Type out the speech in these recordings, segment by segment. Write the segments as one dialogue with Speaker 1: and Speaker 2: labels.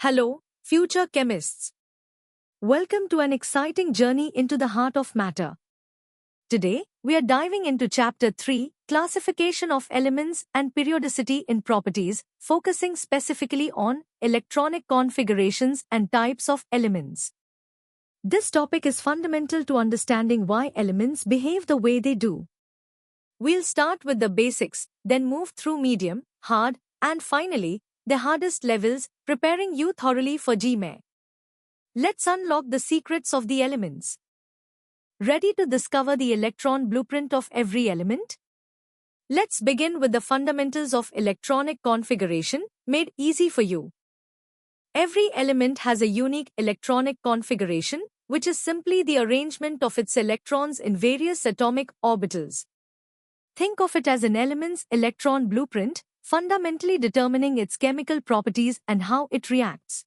Speaker 1: Hello, future chemists. Welcome to an exciting journey into the heart of matter. Today, we are diving into Chapter 3, Classification of Elements and Periodicity in Properties, focusing specifically on electronic configurations and types of elements. This topic is fundamental to understanding why elements behave the way they do. We'll start with the basics, then move through medium, hard, and finally, the hardest levels, preparing you thoroughly for GMA. Let's unlock the secrets of the elements. Ready to discover the electron blueprint of every element? Let's begin with the fundamentals of electronic configuration, made easy for you. Every element has a unique electronic configuration, which is simply the arrangement of its electrons in various atomic orbitals. Think of it as an element's electron blueprint, fundamentally determining its chemical properties and how it reacts.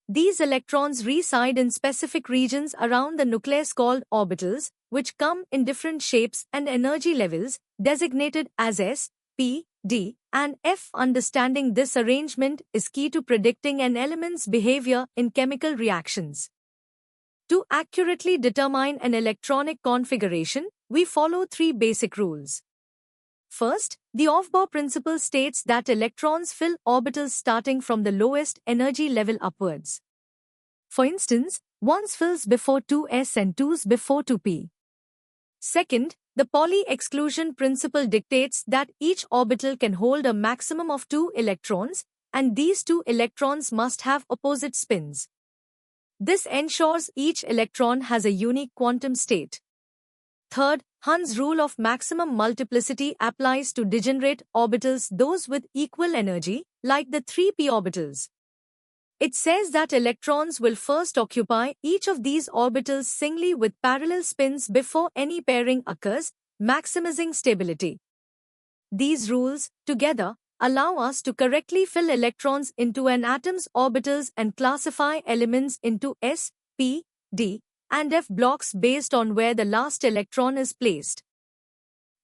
Speaker 1: These electrons reside in specific regions around the nucleus called orbitals, which come in different shapes and energy levels, designated as S, P, D, and F. Understanding this arrangement is key to predicting an element's behavior in chemical reactions. To accurately determine an electronic configuration, we follow three basic rules. First, the Aufbau principle states that electrons fill orbitals starting from the lowest energy level upwards. For instance, 1s fills before 2s and 2s before 2p. Second, the Pauli exclusion principle dictates that each orbital can hold a maximum of 2 electrons, and these 2 electrons must have opposite spins. This ensures each electron has a unique quantum state. Third, Hund's rule of maximum multiplicity applies to degenerate orbitals, those with equal energy, like the 3p orbitals. It says that electrons will first occupy each of these orbitals singly with parallel spins before any pairing occurs, maximizing stability. These rules, together, allow us to correctly fill electrons into an atom's orbitals and classify elements into S, P, D, and F blocks based on where the last electron is placed.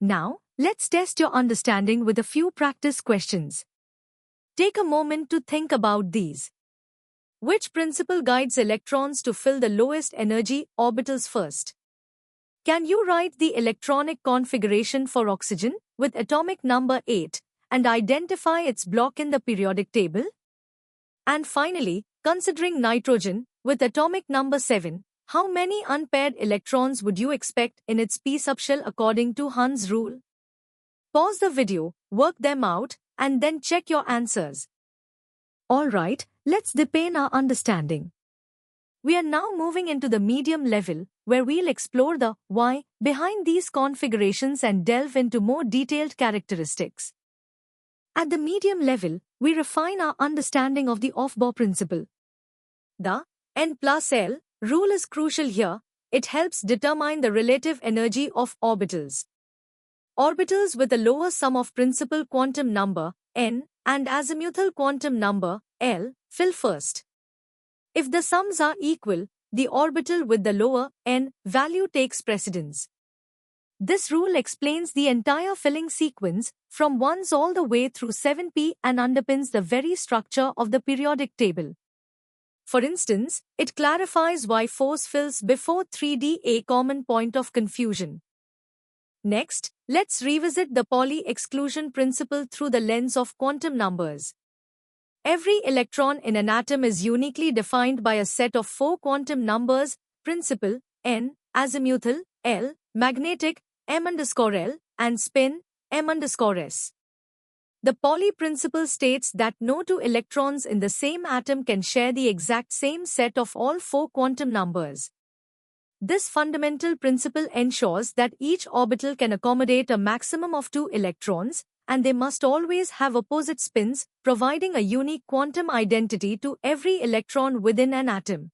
Speaker 1: Now, let's test your understanding with a few practice questions. Take a moment to think about these. Which principle guides electrons to fill the lowest energy orbitals first? Can you write the electronic configuration for oxygen with atomic number 8 and identify its block in the periodic table? And finally, considering nitrogen with atomic number 7, how many unpaired electrons would you expect in its p subshell according to Hund's rule? Pause the video, work them out, and then check your answers. Alright, let's deepen our understanding. We are now moving into the medium level, where we'll explore the why behind these configurations and delve into more detailed characteristics. At the medium level, we refine our understanding of the Aufbau principle. The N plus L rule is crucial here. It helps determine the relative energy of orbitals. Orbitals with a lower sum of principal quantum number, N, and azimuthal quantum number, L, fill first. If the sums are equal, the orbital with the lower, N, value takes precedence. This rule explains the entire filling sequence, from 1s all the way through 7p, and underpins the very structure of the periodic table. For instance, it clarifies why 4s fills before 3d, a common point of confusion. Next, let's revisit the Pauli exclusion principle through the lens of quantum numbers. Every electron in an atom is uniquely defined by a set of 4 quantum numbers: principal, N, azimuthal, L, magnetic, m_L, and spin, m_S. The Pauli principle states that no 2 electrons in the same atom can share the exact same set of all 4 quantum numbers. This fundamental principle ensures that each orbital can accommodate a maximum of 2 electrons, and they must always have opposite spins, providing a unique quantum identity to every electron within an atom.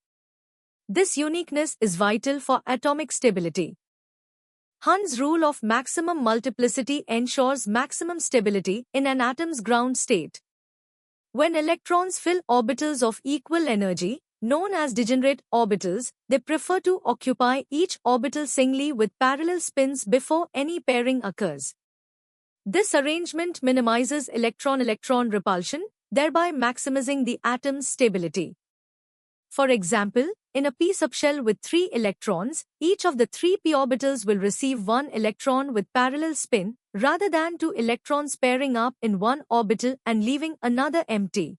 Speaker 1: This uniqueness is vital for atomic stability. Hund's rule of maximum multiplicity ensures maximum stability in an atom's ground state. When electrons fill orbitals of equal energy, known as degenerate orbitals, they prefer to occupy each orbital singly with parallel spins before any pairing occurs. This arrangement minimizes electron-electron repulsion, thereby maximizing the atom's stability. For example, in a p subshell with 3 electrons, each of the 3 p orbitals will receive 1 electron with parallel spin, rather than 2 electrons pairing up in one orbital and leaving another empty.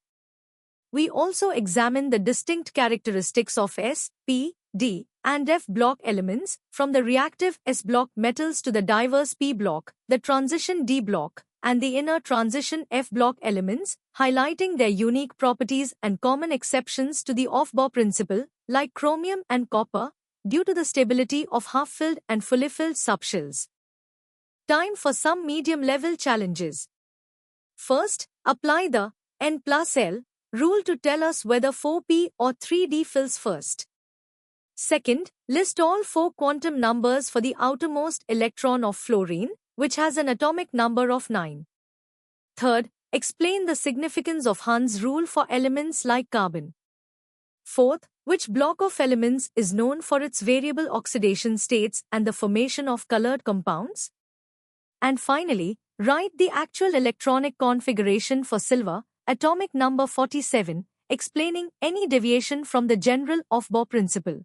Speaker 1: We also examine the distinct characteristics of s, p, d, and f block elements, from the reactive s block metals to the diverse p block, the transition d block, and the inner transition f block elements, highlighting their unique properties and common exceptions to the Aufbau principle, like chromium and copper, due to the stability of half-filled and fully filled subshells. Time for some medium-level challenges. First, apply the N plus L rule to tell us whether 4p or 3d fills first. Second, list all 4 quantum numbers for the outermost electron of fluorine, which has an atomic number of 9. Third, explain the significance of Hund's rule for elements like carbon. Fourth, which block of elements is known for its variable oxidation states and the formation of colored compounds? And finally, write the actual electronic configuration for silver, atomic number 47, explaining any deviation from the general Aufbau principle.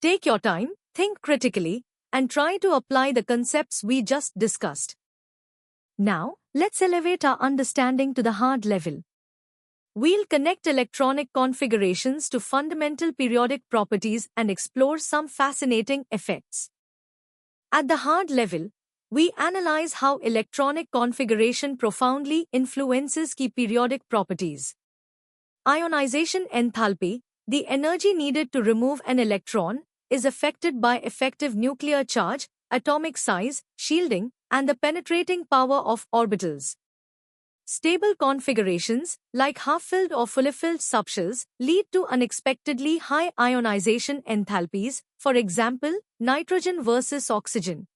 Speaker 1: Take your time, think critically, and try to apply the concepts we just discussed. Now, let's elevate our understanding to the hard level. We'll connect electronic configurations to fundamental periodic properties and explore some fascinating effects. At the hard level, we analyze how electronic configuration profoundly influences key periodic properties. Ionization enthalpy, the energy needed to remove an electron, is affected by effective nuclear charge, atomic size, shielding, and the penetrating power of orbitals. Stable configurations, like half-filled or fully filled subshells, lead to unexpectedly high ionization enthalpies, for example, nitrogen versus oxygen.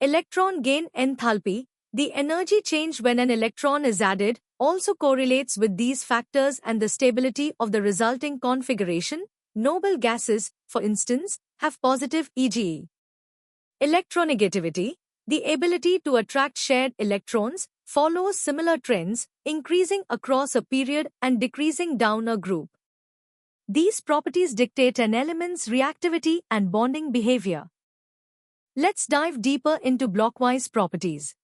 Speaker 1: Electron gain enthalpy, the energy change when an electron is added, also correlates with these factors and the stability of the resulting configuration. Noble gases, for instance, have positive EGE. Electronegativity, the ability to attract shared electrons, follows similar trends, increasing across a period and decreasing down a group. These properties dictate an element's reactivity and bonding behavior. Let's dive deeper into blockwise properties.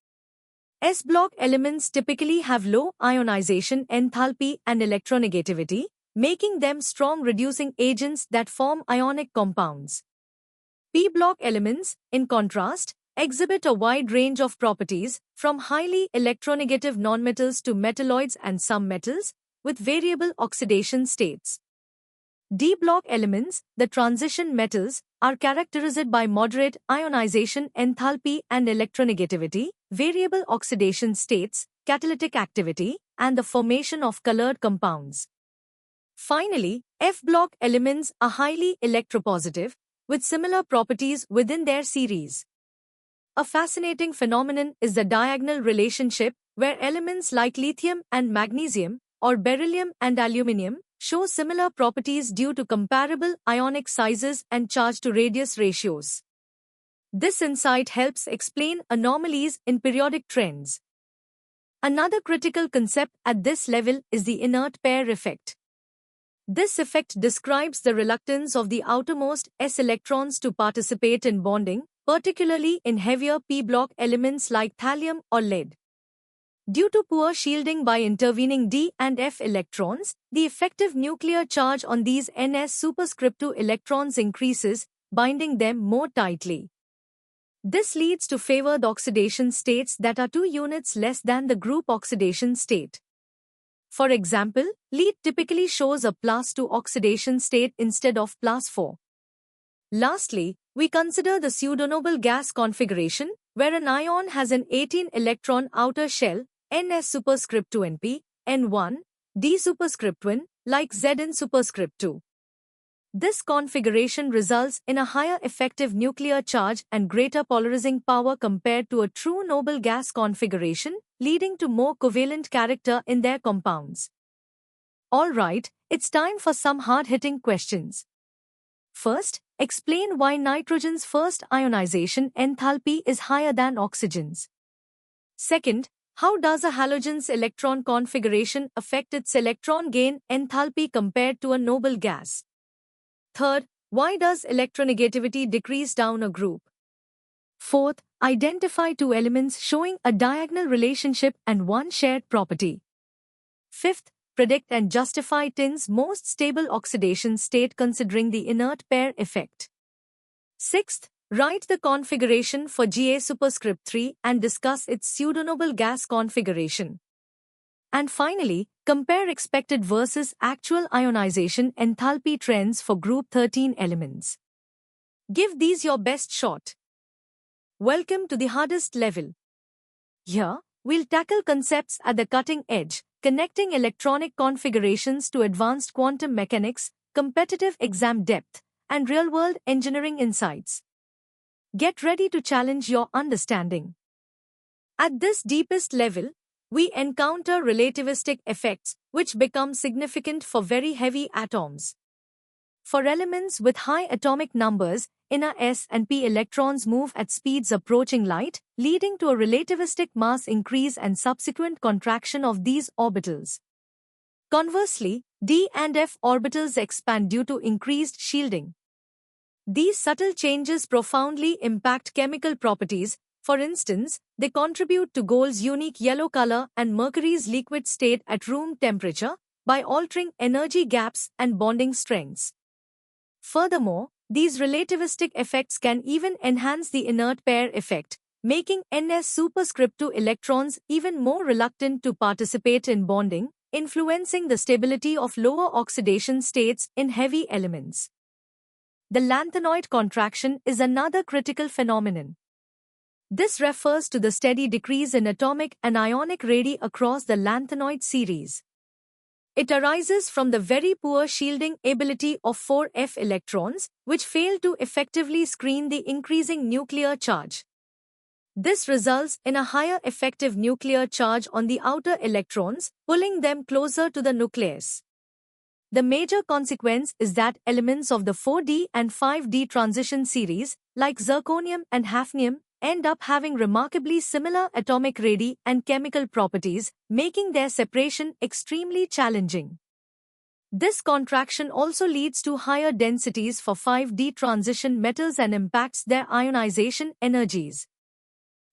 Speaker 1: S-block elements typically have low ionization enthalpy and electronegativity, making them strong reducing agents that form ionic compounds. P-block elements, in contrast, exhibit a wide range of properties, from highly electronegative nonmetals to metalloids and some metals, with variable oxidation states. D-block elements, the transition metals, are characterized by moderate ionization enthalpy and electronegativity, variable oxidation states, catalytic activity, and the formation of colored compounds. Finally, F-block elements are highly electropositive, with similar properties within their series. A fascinating phenomenon is the diagonal relationship, where elements like lithium and magnesium, or beryllium and aluminium, show similar properties due to comparable ionic sizes and charge-to-radius ratios. This insight helps explain anomalies in periodic trends. Another critical concept at this level is the inert pair effect. This effect describes the reluctance of the outermost s electrons to participate in bonding, particularly in heavier p-block elements like thallium or lead. Due to poor shielding by intervening d and f electrons, the effective nuclear charge on these ns superscript 2 electrons increases, binding them more tightly. This leads to favored oxidation states that are 2 units less than the group oxidation state. For example, lead typically shows a +2 oxidation state instead of +4. Lastly, we consider the pseudonoble gas configuration, where an ion has an 18-electron outer shell, Ns superscript 2 Np, N1, D superscript 1, like Zn superscript 2. This configuration results in a higher effective nuclear charge and greater polarizing power compared to a true noble gas configuration, leading to more covalent character in their compounds. Alright, it's time for some hard-hitting questions. First, explain why nitrogen's first ionization enthalpy is higher than oxygen's. Second, How does a halogen's electron configuration affect its electron gain enthalpy compared to a noble gas? Third, why does electronegativity decrease down a group? Fourth, identify two elements showing a diagonal relationship and one shared property. Fifth, predict and justify tin's most stable oxidation state considering the inert pair effect. Sixth, write the configuration for Ga superscript 3 and discuss its pseudonoble gas configuration. And finally, compare expected versus actual ionization enthalpy trends for group 13 elements. Give these your best shot. Welcome to the hardest level. Here, we'll tackle concepts at the cutting edge, connecting electronic configurations to advanced quantum mechanics, competitive exam depth, and real-world engineering insights. Get ready to challenge your understanding. At this deepest level, we encounter relativistic effects which become significant for very heavy atoms. For elements with high atomic numbers, inner s and p electrons move at speeds approaching light, leading to a relativistic mass increase and subsequent contraction of these orbitals. Conversely, d and f orbitals expand due to increased shielding. These subtle changes profoundly impact chemical properties. For instance, they contribute to gold's unique yellow color and mercury's liquid state at room temperature by altering energy gaps and bonding strengths. Furthermore, these relativistic effects can even enhance the inert pair effect, making Ns superscript 2 electrons even more reluctant to participate in bonding, influencing the stability of lower oxidation states in heavy elements. The lanthanoid contraction is another critical phenomenon. This refers to the steady decrease in atomic and ionic radii across the lanthanoid series. It arises from the very poor shielding ability of 4f electrons, which fail to effectively screen the increasing nuclear charge. This results in a higher effective nuclear charge on the outer electrons, pulling them closer to the nucleus. The major consequence is that elements of the 4d and 5d transition series, like zirconium and hafnium, end up having remarkably similar atomic radii and chemical properties, making their separation extremely challenging. This contraction also leads to higher densities for 5d transition metals and impacts their ionization energies.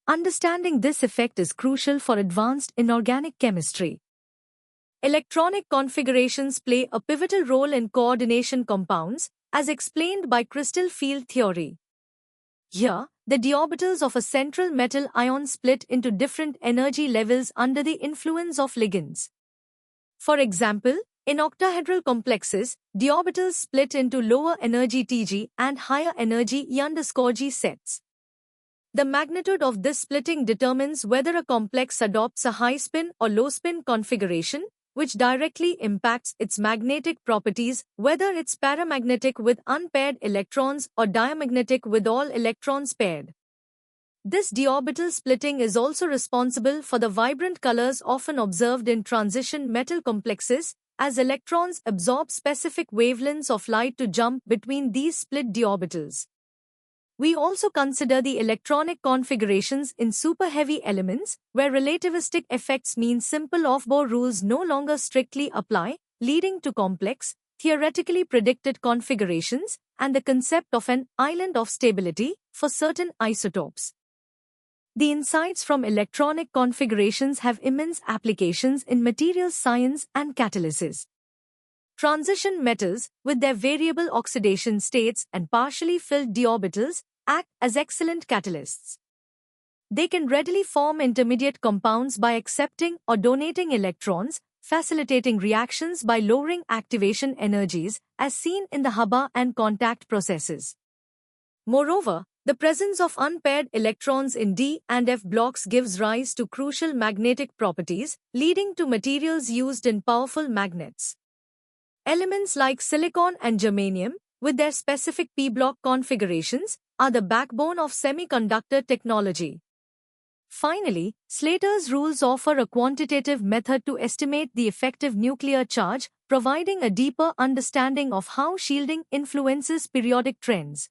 Speaker 1: Understanding this effect is crucial for advanced inorganic chemistry. Electronic configurations play a pivotal role in coordination compounds, as explained by crystal field theory. Here, the d orbitals of a central metal ion split into different energy levels under the influence of ligands. For example, in octahedral complexes, d orbitals split into lower energy Tg and higher energy E_G sets. The magnitude of this splitting determines whether a complex adopts a high spin or low spin configuration, which directly impacts its magnetic properties, whether it's paramagnetic with unpaired electrons or diamagnetic with all electrons paired. This d orbital splitting is also responsible for the vibrant colors often observed in transition metal complexes, as electrons absorb specific wavelengths of light to jump between these split d orbitals. We also consider the electronic configurations in superheavy elements, where relativistic effects mean simple off-Bohr rules no longer strictly apply, leading to complex, theoretically predicted configurations and the concept of an island of stability for certain isotopes. The insights from electronic configurations have immense applications in materials science and catalysis. Transition metals, with their variable oxidation states and partially filled d orbitals, act as excellent catalysts. They can readily form intermediate compounds by accepting or donating electrons, facilitating reactions by lowering activation energies, as seen in the Hubbard and contact processes. Moreover, the presence of unpaired electrons in d and f blocks gives rise to crucial magnetic properties, leading to materials used in powerful magnets. Elements like silicon and germanium, with their specific p-block configurations, are the backbone of semiconductor technology. Finally, Slater's rules offer a quantitative method to estimate the effective nuclear charge, providing a deeper understanding of how shielding influences periodic trends.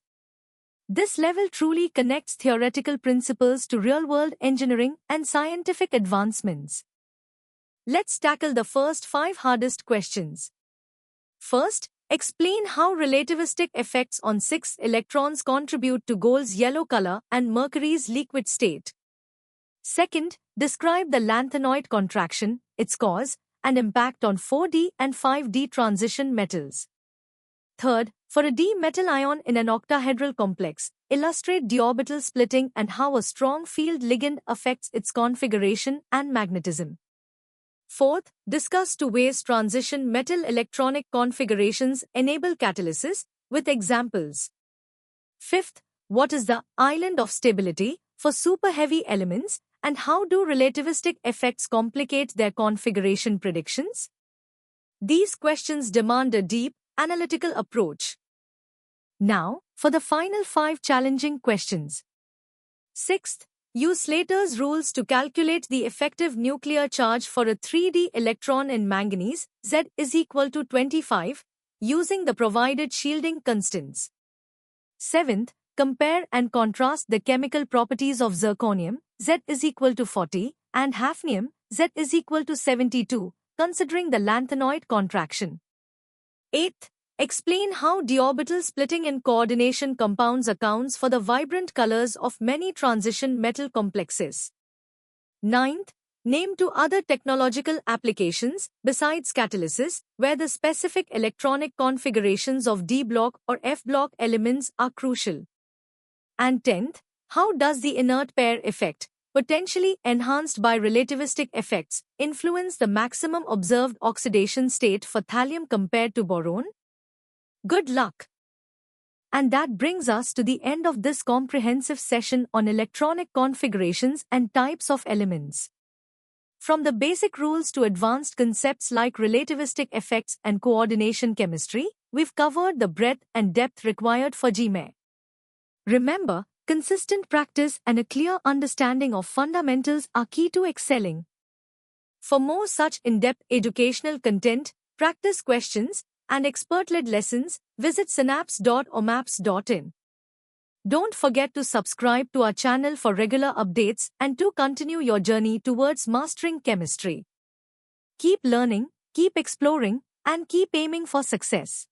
Speaker 1: This level truly connects theoretical principles to real-world engineering and scientific advancements. Let's tackle the first 5 hardest questions. First, explain how relativistic effects on 6 electrons contribute to gold's yellow color and mercury's liquid state. Second, describe the lanthanoid contraction, its cause, and impact on 4D and 5D transition metals. Third, for a d metal ion in an octahedral complex, illustrate d orbital splitting and how a strong field ligand affects its configuration and magnetism. Fourth, discuss two ways transition metal electronic configurations enable catalysis, with examples. Fifth, what is the island of stability for super-heavy elements, and how do relativistic effects complicate their configuration predictions? These questions demand a deep, analytical approach. Now, for the final 5 challenging questions. Sixth, use Slater's rules to calculate the effective nuclear charge for a 3D electron in manganese, Z is equal to 25, using the provided shielding constants. Seventh, compare and contrast the chemical properties of zirconium, Z is equal to 40, and hafnium, Z is equal to 72, considering the lanthanoid contraction. Eighth, explain how d orbital splitting in coordination compounds accounts for the vibrant colors of many transition metal complexes. Ninth, name 2 other technological applications, besides catalysis, where the specific electronic configurations of d block or f block elements are crucial. And 10th, how does the inert pair effect, potentially enhanced by relativistic effects, influence the maximum observed oxidation state for thallium compared to boron? Good luck! And that brings us to the end of this comprehensive session on electronic configurations and types of elements. From the basic rules to advanced concepts like relativistic effects and coordination chemistry, we've covered the breadth and depth required for GME. Remember, consistent practice and a clear understanding of fundamentals are key to excelling. For more such in-depth educational content, practice questions, and expert-led lessons, visit synapse.omaps.in. Don't forget to subscribe to our channel for regular updates and to continue your journey towards mastering chemistry. Keep learning, keep exploring, and keep aiming for success.